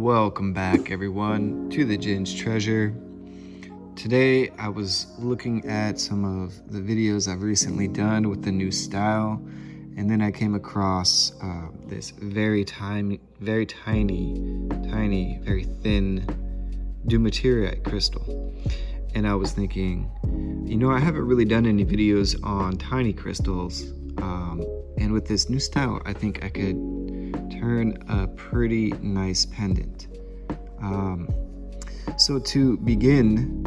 Welcome back everyone to the Gin's Treasure. Today I was looking at some of the videos I've recently done with the new style, and then I came across this very tiny, very thin Dumortierite crystal. And I was thinking, I haven't really done any videos on tiny crystals, and with this new style I think I could turn a pretty nice pendant. So to begin,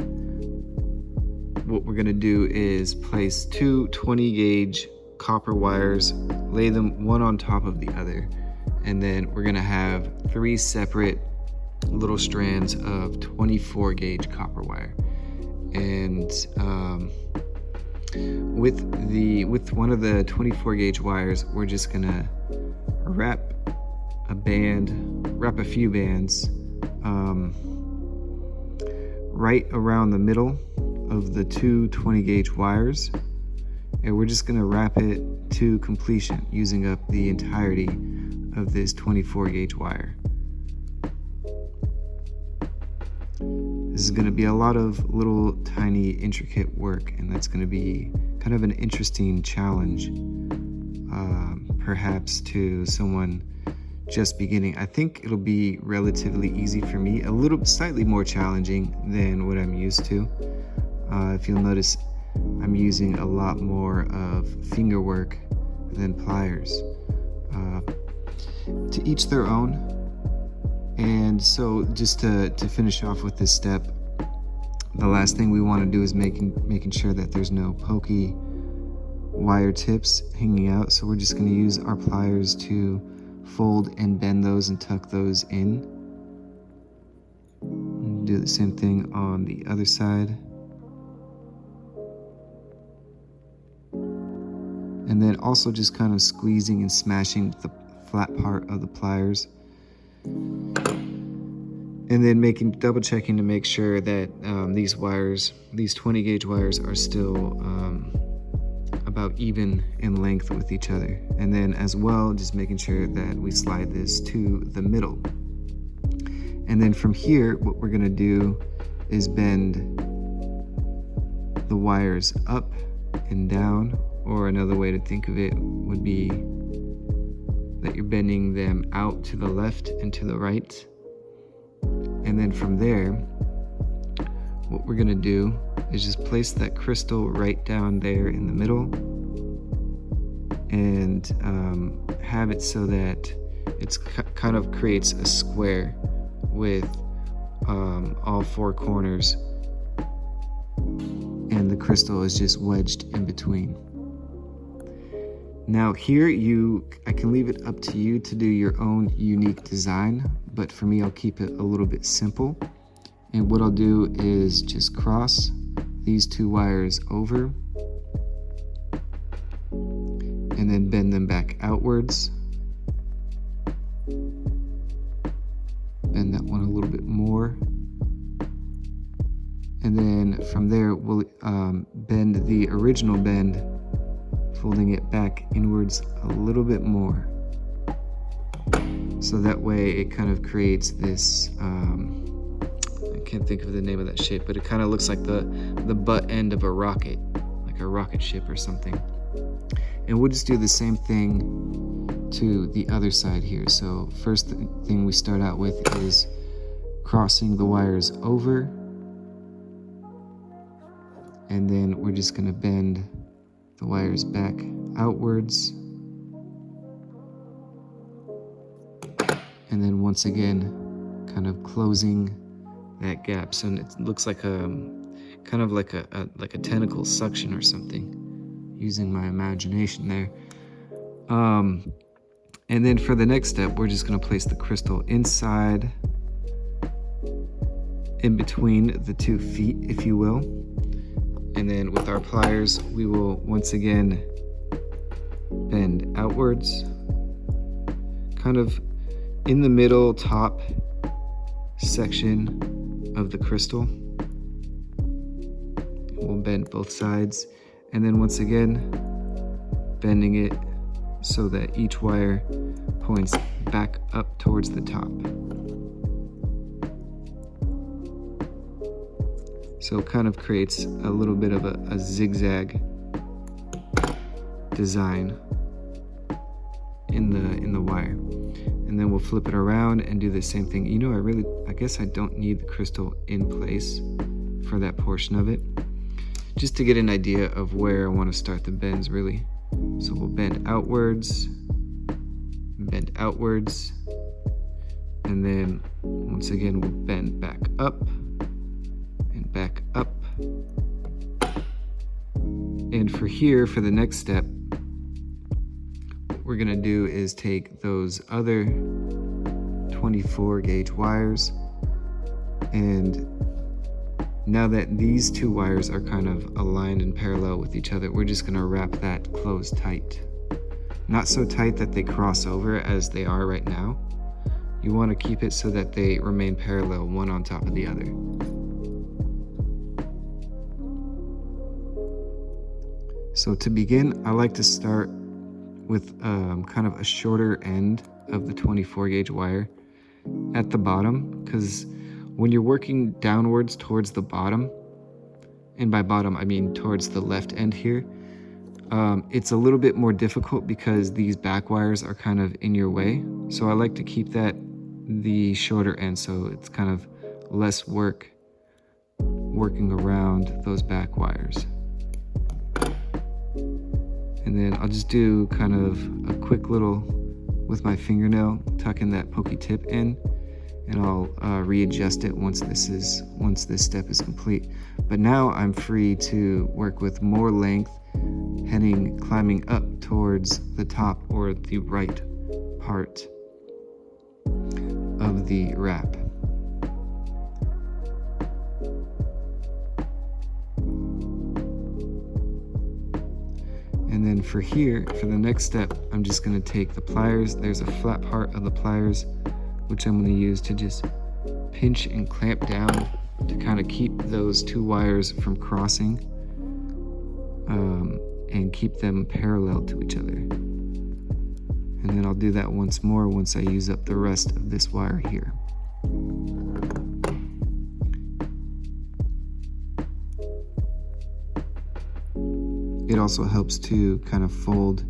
what we're gonna do is place two 20 gauge copper wires, lay them one on top of the other, and then we're gonna have three separate little strands of 24 gauge copper wire. And with one of the 24 gauge wires, we're just gonna wrap a few bands right around the middle of the two 20 gauge wires, and we're just gonna wrap it to completion using up the entirety of this 24 gauge wire. This is gonna be a lot of little tiny intricate work, and that's gonna be kind of an interesting challenge, perhaps to someone just beginning. I think it'll be relatively easy for me, a little slightly more challenging than what I'm used to. If you'll notice, I'm using a lot more of finger work than pliers. To each their own. And so just to finish off with this step, the last thing we want to do is making sure that there's no pokey wire tips hanging out. So we're just going to use our pliers to fold and bend those and tuck those in. And do the same thing on the other side. And then also just kind of squeezing and smashing the flat part of the pliers. And then double checking to make sure that these 20 gauge wires are still about even in length with each other. And then as well, just making sure that we slide this to the middle. And then from here, what we're gonna do is bend the wires up and down, or another way to think of it would be that you're bending them out to the left and to the right. And then from there, what we're gonna do is just place that crystal right down there in the middle, and have it so that it's kind of creates a square with all four corners, and the crystal is just wedged in between. Now here, I can leave it up to you to do your own unique design, but for me, I'll keep it a little bit simple. And what I'll do is just cross these two wires over, and then bend them back outwards. Bend that one a little bit more. And then from there, we'll bend the original bend, folding it back inwards a little bit more. So that way it kind of creates this, I can't think of the name of that shape, but it kind of looks like the butt end of a rocket, like a rocket ship or something. And we'll just do the same thing to the other side here. So first thing we start out with is crossing the wires over, and then we're just gonna bend the wires back outwards. And then once again, kind of closing that gap, so it looks like kind of like a tentacle suction or something, using my imagination there. And then for the next step, we're just gonna place the crystal inside, in between the 2 feet, if you will. And then with our pliers, we will once again bend outwards, kind of in the middle top section of the crystal. We'll bend both sides, and then once again bending it so that each wire points back up towards the top. So it kind of creates a little bit of a zigzag design in the wire. And then we'll flip it around and do the same thing. You know, I guess I don't need the crystal in place for that portion of it, just to get an idea of where I want to start the bends really. So we'll bend outwards, and then once again we'll bend back up and back up. And for the next step, what we're gonna do is take those other 24 gauge wires, and now that these two wires are kind of aligned and parallel with each other, we're just gonna wrap that closed tight. Not so tight that they cross over as they are right now. You wanna keep it so that they remain parallel, one on top of the other. So to begin, I like to start with kind of a shorter end of the 24 gauge wire at the bottom, because when you're working downwards towards the bottom, and by bottom I mean towards the left end here, it's a little bit more difficult because these back wires are kind of in your way. So I like to keep that the shorter end, so it's kind of less work working around those back wires. And then I'll just do kind of a quick little, with my fingernail, tuck in that pokey tip in, and I'll readjust it once this step is complete. But now I'm free to work with more length, climbing up towards the top or the right part of the wrap. And then for the next step, I'm just gonna take the pliers. There's a flat part of the pliers, which I'm gonna use to just pinch and clamp down to kind of keep those two wires from crossing, and keep them parallel to each other. And then I'll do that once more once I use up the rest of this wire here. It also helps to kind of fold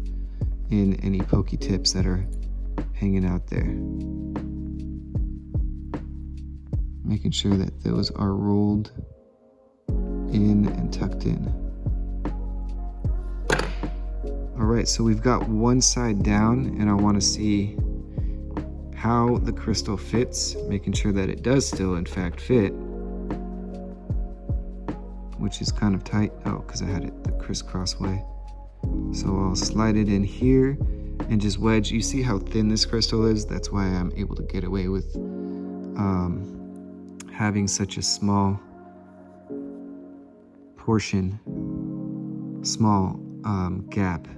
in any pokey tips that are hanging out there. Making sure that those are rolled in and tucked in. All right, so we've got one side down, and I want to see how the crystal fits, making sure that it does still in fact fit, which is kind of tight. Oh, because I had it the crisscross way. So I'll slide it in here and just wedge. You see how thin this crystal is? That's why I'm able to get away with having such a small portion, small gap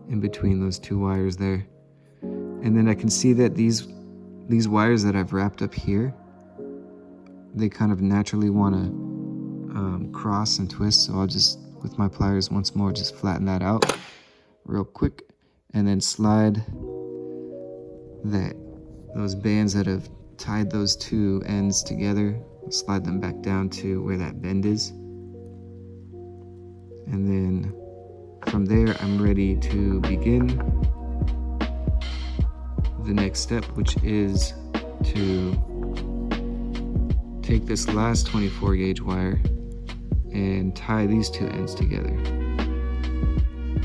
in between those two wires there. And then I can see that these wires that I've wrapped up here, they kind of naturally want to cross and twist. So I'll just, with my pliers once more, just flatten that out real quick, and then slide those bands that have tied those two ends together, slide them back down to where that bend is. And then from there, I'm ready to begin the next step, which is to take this last 24 gauge wire and tie these two ends together.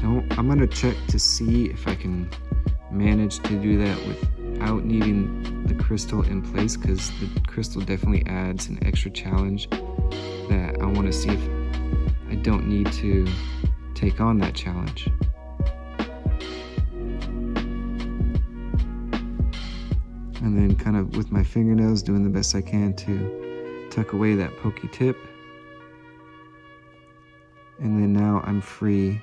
Now, I'm gonna check to see if I can manage to do that without needing the crystal in place, because the crystal definitely adds an extra challenge that I want to see if I don't need to take on that challenge. And then kind of with my fingernails doing the best I can to tuck away that pokey tip. And then now I'm free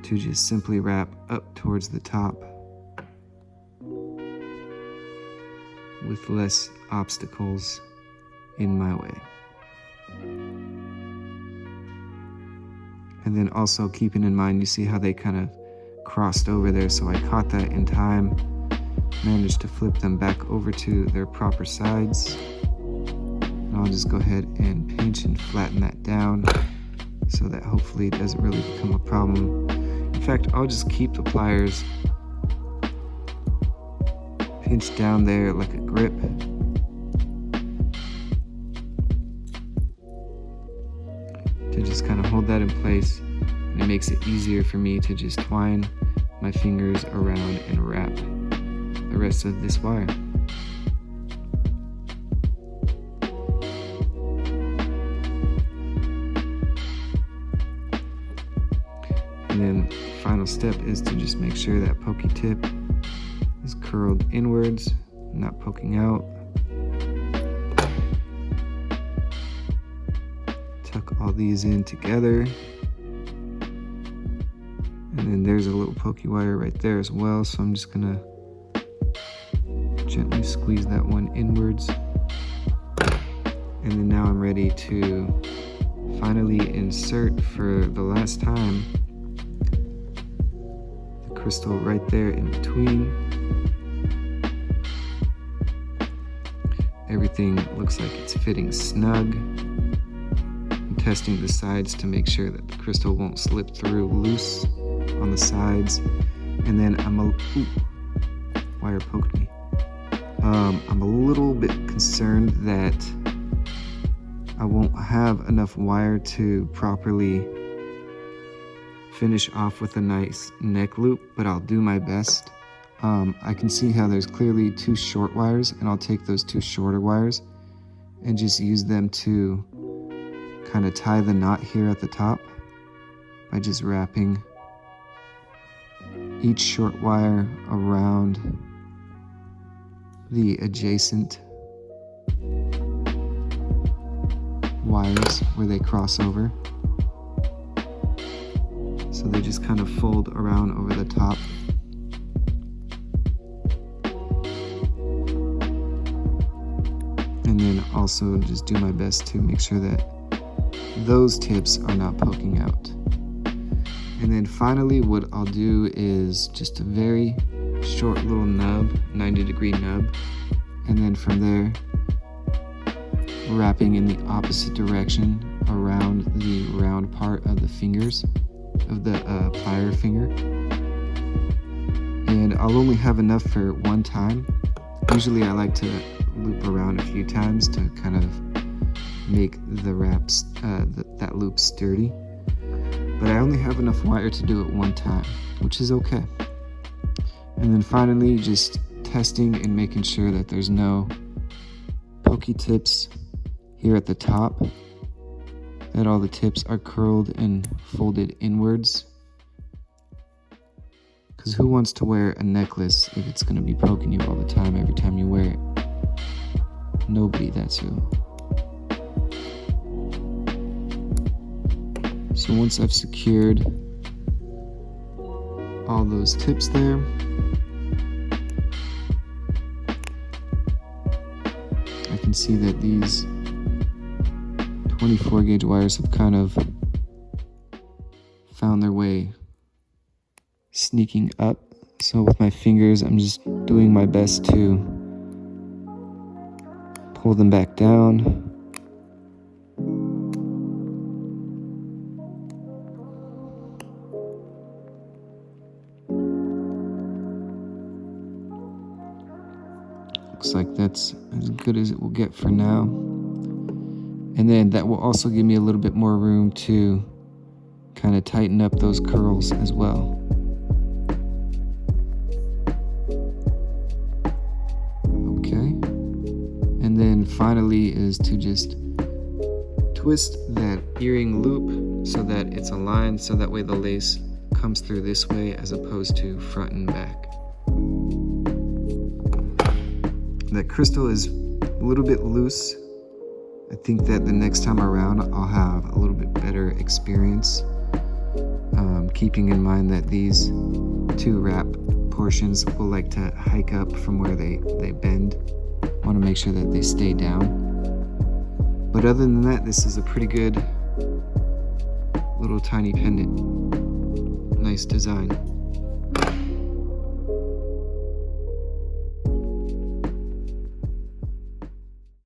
to just simply wrap up towards the top with less obstacles in my way. And then also keeping in mind, you see how they kind of crossed over there, so I caught that in time, managed to flip them back over to their proper sides. And I'll just go ahead and pinch and flatten that down so that hopefully it doesn't really become a problem. In fact, I'll just keep the pliers pinched down there like a grip. To just kind of hold that in place, and it makes it easier for me to just twine my fingers around and wrap the rest of this wire. And then final step is to just make sure that pokey tip is curled inwards, not poking out. Tuck all these in together. And then there's a little pokey wire right there as well, so I'm just gonna gently squeeze that one inwards. And then now I'm ready to finally insert for the last time the crystal right there in between. Everything looks like it's fitting snug. I'm testing the sides to make sure that the crystal won't slip through loose on the sides. And then wire poked me. I'm a little bit concerned that I won't have enough wire to properly finish off with a nice neck loop, but I'll do my best. I can see how there's clearly two short wires, and I'll take those two shorter wires and just use them to kind of tie the knot here at the top by just wrapping each short wire around the adjacent wires where they cross over. So they just kind of fold around over the top. And then also just do my best to make sure that those tips are not poking out. And then finally what I'll do is just a very short little nub, 90-degree nub. And then from there, wrapping in the opposite direction around the round part of the fingers, of the plier finger. And I'll only have enough for one time. Usually I like to loop around a few times to kind of make the wraps, that loop sturdy. But I only have enough wire to do it one time, which is okay. And then finally, just testing and making sure that there's no pokey tips here at the top, that all the tips are curled and folded inwards. Because who wants to wear a necklace if it's going to be poking you all the time every time you wear it? Nobody, that's who. So once I've secured all those tips there, I can see that these 24 gauge wires have kind of found their way sneaking up. So with my fingers, I'm just doing my best to pull them back down. Looks like that's as good as it will get for now. And then that will also give me a little bit more room to kind of tighten up those curls as well. Okay. And then finally is to just twist that earring loop so that it's aligned, so that way the lace comes through this way as opposed to front and back. That crystal is a little bit loose. I think that the next time around I'll have a little bit better experience, keeping in mind that these two wrap portions will like to hike up from where they bend. I want to make sure that they stay down. But other than that, this is a pretty good little tiny pendant. Nice design.